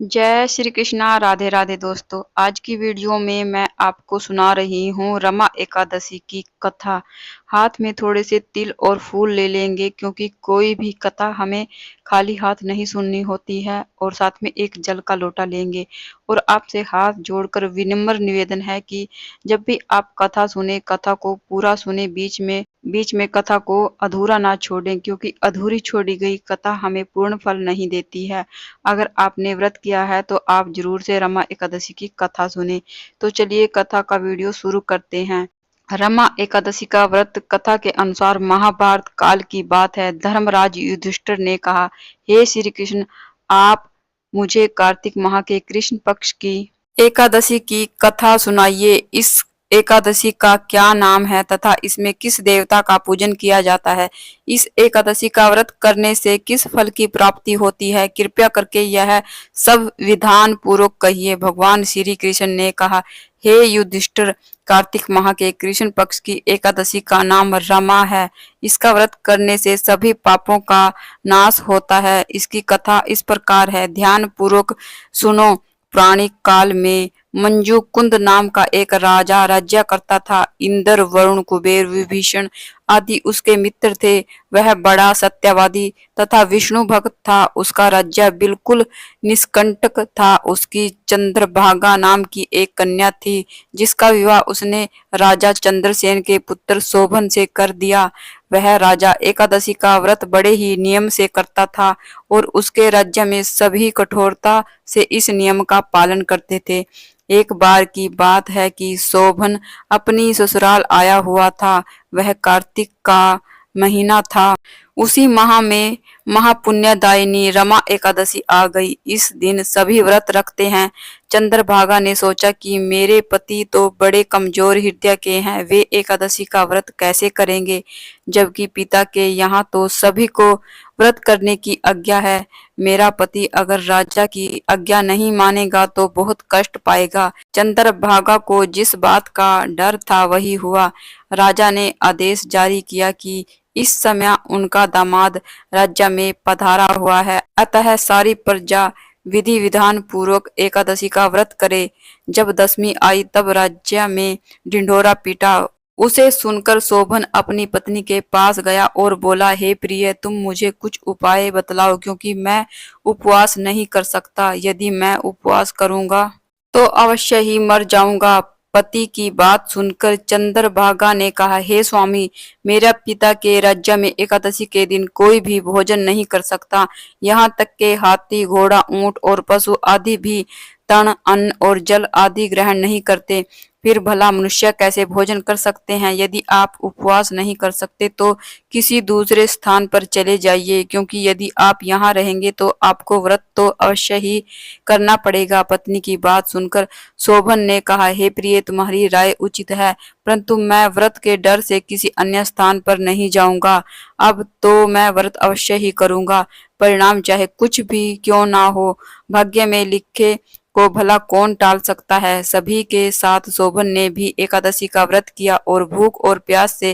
जय श्री कृष्णा। राधे राधे दोस्तों। आज की वीडियो में मैं आपको सुना रही हूँ रमा एकादशी की कथा। हाथ में थोड़े से तिल और फूल ले लेंगे क्योंकि कोई भी कथा हमें खाली हाथ नहीं सुननी होती है। और साथ में एक जल का लोटा लेंगे और आपसे हाथ जोड़कर विनम्र निवेदन है कि जब भी आप कथा सुने, कथा को पूरा सुने, बीच में कथा को अधूरा ना छोड़ें, क्योंकि अधूरी छोड़ी गई कथा हमें पूर्ण फल नहीं देती है। अगर आपने व्रत किया है तो आप जरूर से रमा एकादशी की कथा सुने। तो चलिए कथा का वीडियो शुरू करते हैं। रमा एकादशी का व्रत। कथा के अनुसार महाभारत काल की बात है। धर्मराज युधिष्ठिर ने कहा, हे श्री कृष्ण, आप मुझे कार्तिक माह के कृष्ण पक्ष की एकादशी की कथा सुनाइए। इस एकादशी का क्या नाम है तथा इसमें किस देवता का पूजन किया जाता है? इस एकादशी का व्रत करने से किस फल की प्राप्ति होती है? कृपया करके यह सब विधान पूर्वक कहिए। भगवान श्री कृष्ण ने कहा, हे युधिष्ठिर, कार्तिक माह के कृष्ण पक्ष की एकादशी का नाम रमा है। इसका व्रत करने से सभी पापों का नाश होता है। इसकी कथा इस प्रकार है, ध्यान पूर्वक सुनो। पुराणिक काल में मंजू कुंद नाम का एक राजा राज्य करता था। इंद्र, वरुण, कुबेर, विभीषण आदि उसके मित्र थे। वह बड़ा सत्यवादी तथा विष्णु भक्त था। उसका राज्य बिल्कुल निष्कंटक था। उसकी चंद्रभागा नाम की एक कन्या थी, जिसका विवाह उसने राजा चंद्रसेन के पुत्र शोभन से कर दिया। वह राजा एकादशी का व्रत बड़े ही नियम से करता था और उसके राज्य में सभी कठोरता से इस नियम का पालन करते थे। एक बार की बात है कि शोभन अपनी ससुराल आया हुआ था। वह कार्तिक का महीना था। उसी माह में महापुण्यदायिनी रमा एकादशी आ गई। इस दिन सभी व्रत रखते हैं। चंद्रभागा ने सोचा कि मेरे पति तो बड़े कमजोर हृदय के हैं, वे एकादशी का व्रत कैसे करेंगे, जबकि पिता के यहाँ तो सभी को व्रत करने की आज्ञा है। मेरा पति अगर राजा की आज्ञा नहीं मानेगा तो बहुत कष्ट पाएगा। चंद्रभागा को जिस बात का डर था वही हुआ। राजा ने आदेश जारी किया कि इस समय उनका दामाद राज्य में पधारा हुआ है, अतः सारी प्रजा विधि विधान पूर्वक एकादशी का व्रत करे। जब दशमी आई तब राज्य में ढिंढोरा पीटा। उसे सुनकर शोभन अपनी पत्नी के पास गया और बोला, हे प्रिय, तुम मुझे कुछ उपाय बतलाओ, क्योंकि मैं उपवास नहीं कर सकता। यदि मैं उपवास करूंगा तो अवश्य ही मर जाऊंगा। पति की बात सुनकर चंद्रभागा ने कहा, हे स्वामी, मेरा पिता के राज्य में एकादशी के दिन कोई भी भोजन नहीं कर सकता। यहाँ तक के हाथी, घोड़ा, ऊंट और पशु आदि भी तण, अन्न और जल आदि ग्रहण नहीं करते। फिर भला मनुष्य कैसे भोजन कर सकते हैं? यदि आप उपवास नहीं कर सकते तो किसी दूसरे स्थान पर चले जाइए, क्योंकि यदि आप यहाँ रहेंगे तो आपको व्रत तो अवश्य ही करना पड़ेगा। पत्नी की बात सुनकर शोभन ने कहा, हे प्रिय, तुम्हारी राय उचित है, परंतु मैं व्रत के डर से किसी अन्य स्थान पर नहीं जाऊंगा। अब तो मैं व्रत अवश्य ही करूंगा, परिणाम चाहे कुछ भी क्यों ना हो। भाग्य में लिखे को भला कौन टाल सकता है। सभी के साथ शोभन ने भी एकादशी का व्रत किया और भूख और प्यास से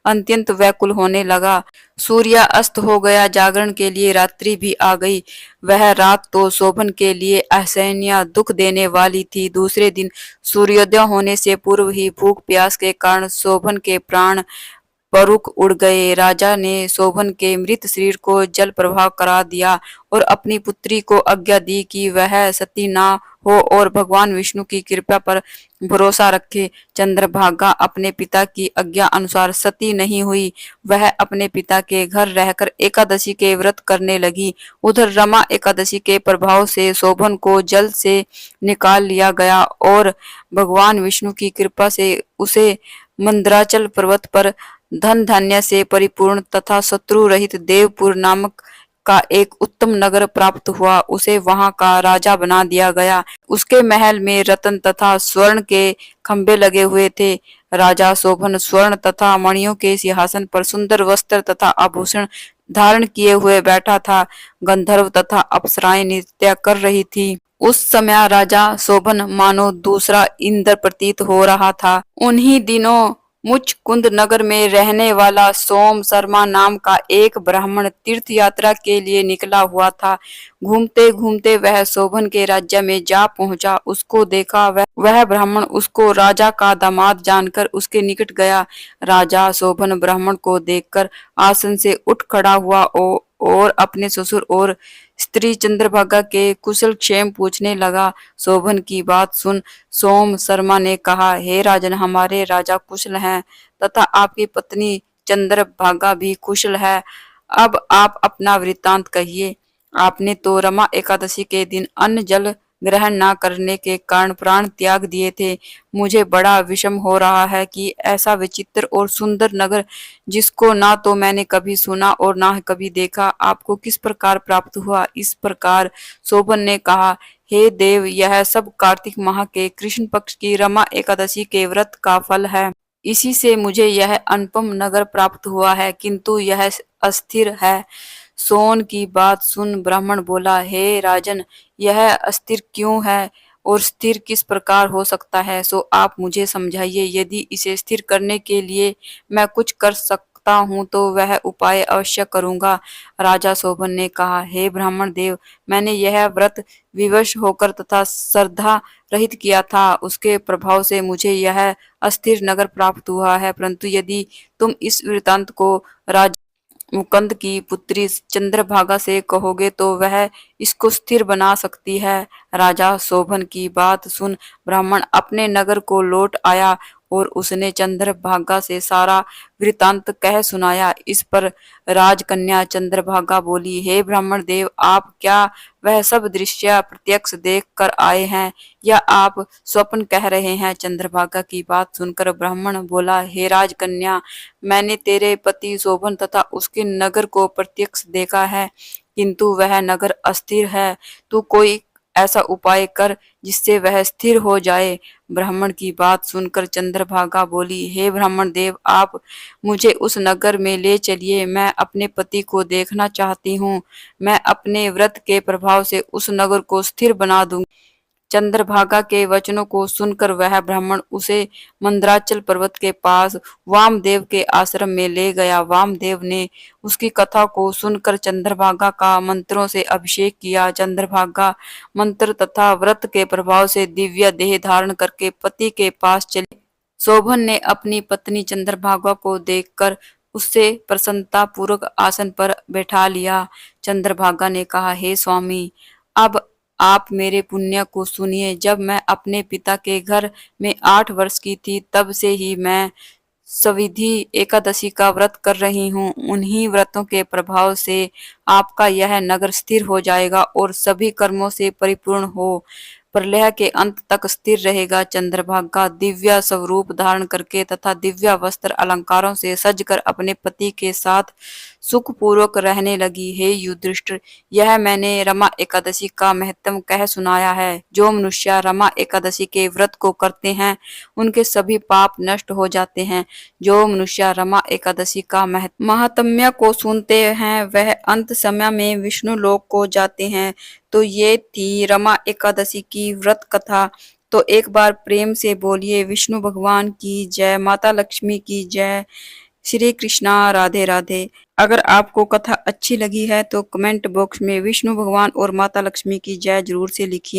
अत्यंत व्याकुल होने लगा। सूर्य अस्त हो गया। जागरण के लिए रात्रि भी आ गई। वह रात तो शोभन के लिए असहनीय दुख देने वाली थी। दूसरे दिन सूर्योदय होने से पूर्व ही भूख प्यास के कारण शोभन के प्राण परुक उड़ गए। राजा ने शोभन के मृत शरीर को जल प्रवाह करा दिया और अपनी पुत्री को आज्ञा दी कि वह सती ना हो और भगवान विष्णु की कृपा पर भरोसा रखे। चंद्रभागा अपने पिता की आज्ञा अनुसार सती नहीं हुई। वह अपने पिता के घर रहकर एकादशी के व्रत करने लगी। उधर रमा एकादशी के प्रभाव से शोभन को जल से निकाल लिया गया और भगवान विष्णु की कृपा से उसे मंदराचल पर्वत पर धन धान्य से परिपूर्ण तथा शत्रु रहित देवपुर नामक का एक उत्तम नगर प्राप्त हुआ। उसे वहां का राजा बना दिया गया। उसके महल में रत्न तथा स्वर्ण के खंभे लगे हुए थे। राजा शोभन स्वर्ण तथा मणियों के सिंहासन पर सुंदर वस्त्र तथा आभूषण धारण किए हुए बैठा था। गंधर्व तथा अप्सराएं नृत्य कर रही थी। उस समय राजा शोभन मानो दूसरा इंद्र प्रतीत हो रहा था। उन्हीं दिनों मुचकुंद नगर में रहने वाला सोम शर्मा नाम का एक ब्राह्मण तीर्थ यात्रा के लिए निकला हुआ था। घूमते घूमते वह शोभन के राज्य में जा पहुंचा। उसको देखा वह ब्राह्मण उसको राजा का दामाद जानकर उसके निकट गया। राजा शोभन ब्राह्मण को देखकर आसन से उठ खड़ा हुआ और अपने ससुर और स्त्री चंद्रभागा के कुशल क्षेम पूछने लगा। शोभन की बात सुन सोम शर्मा ने कहा, हे राजन, हमारे राजा कुशल हैं तथा आपकी पत्नी चंद्रभागा भी कुशल है। अब आप अपना वृत्तांत कहिए। आपने तो रमा एकादशी के दिन अन्न जल ग्रहण न करने के कारण प्राण त्याग दिए थे। मुझे बड़ा विषम हो रहा है कि ऐसा विचित्र और सुंदर नगर, जिसको ना तो मैंने कभी सुना और ना कभी देखा, आपको किस प्रकार प्राप्त हुआ। इस प्रकार शोभन ने कहा, हे देव, यह सब कार्तिक माह के कृष्ण पक्ष की रमा एकादशी के व्रत का फल है। इसी से मुझे यह अनुपम नगर प्राप्त हुआ है, किंतु यह अस्थिर है। सोन की बात सुन ब्राह्मण बोला, हे राजन, यह अस्थिर क्यों है और स्थिर किस प्रकार हो सकता है, सो आप मुझे समझाइए। यदि इसे स्थिर करने के लिए मैं कुछ कर सकता हूँ तो वह उपाय अवश्य करूंगा। राजा शोभन ने कहा, हे ब्राह्मण देव, मैंने यह व्रत विवश होकर तथा श्रद्धा रहित किया था। उसके प्रभाव से मुझे यह अस्थिर नगर प्राप्त हुआ है। परंतु यदि तुम इस वृत्तांत को राजा मुकुंद की पुत्री चंद्रभागा से कहोगे तो वह इसको स्थिर बना सकती है। राजा शोभन की बात सुन ब्राह्मण अपने नगर को लौट आया और उसने चंद्रभागा से सारा वृतांत कह सुनाया। इस पर राजकन्या चंद्रभागा बोली, हे ब्राह्मण देव, आप क्या वह सब दृश्य प्रत्यक्ष देख कर आए हैं या आप स्वप्न कह रहे हैं। चंद्रभागा की बात सुनकर ब्राह्मण बोला, हे राजकन्या, मैंने तेरे पति शोभन तथा उसके नगर को प्रत्यक्ष देखा है, किंतु वह नगर अस्थिर है। तू कोई ऐसा उपाय कर जिससे वह स्थिर हो जाए। ब्राह्मण की बात सुनकर चंद्रभागा बोली, हे ब्राह्मण देव, आप मुझे उस नगर में ले चलिए। मैं अपने पति को देखना चाहती हूँ। मैं अपने व्रत के प्रभाव से उस नगर को स्थिर बना दूंगी। चंद्रभागा के वचनों को सुनकर वह ब्राह्मण उसे मंदराचल पर्वत के पास वामदेव के आश्रम में ले गया। वामदेव ने उसकी कथा को सुनकर चंद्रभागा का मंत्रों से अभिषेक किया। चंद्रभागा मंत्र तथा व्रत के प्रभाव से दिव्य देह धारण करके पति के पास चली। शोभन ने अपनी पत्नी चंद्रभागा को देखकर उससे प्रसन्नता पूर्वक आसन पर बैठा लिया। चंद्रभागा ने कहा, हे स्वामी, अब आप मेरे पुण्य को सुनिए। जब मैं अपने पिता के घर में 8 वर्ष की थी, तब से ही मैं सविधि एकादशी का व्रत कर रही हूँ। उन्हीं व्रतों के प्रभाव से आपका यह नगर स्थिर हो जाएगा और सभी कर्मों से परिपूर्ण हो प्रलय के अंत तक स्थिर रहेगा। चंद्रभागा दिव्य स्वरूप धारण करके तथा दिव्य वस्त्र अलंकारों से सजकर अपने पति के साथ सुखपूर्वक रहने लगी। हे युधिष्ठिर, यह मैंने रमा एकादशी का महत्व कह सुनाया है। जो मनुष्य रमा एकादशी के व्रत को करते हैं, उनके सभी पाप नष्ट हो जाते हैं। जो मनुष्य रमा एकादशी का महात्म्य को सुनते हैं, वह अंत समय में विष्णु लोक को जाते हैं। तो ये थी रमा एकादशी की व्रत कथा। तो एक बार प्रेम से बोलिए, विष्णु भगवान की जय, माता लक्ष्मी की जय, श्री कृष्णा, राधे राधे। अगर आपको कथा अच्छी लगी है तो कमेंट बॉक्स में विष्णु भगवान और माता लक्ष्मी की जय जरूर से लिखिए।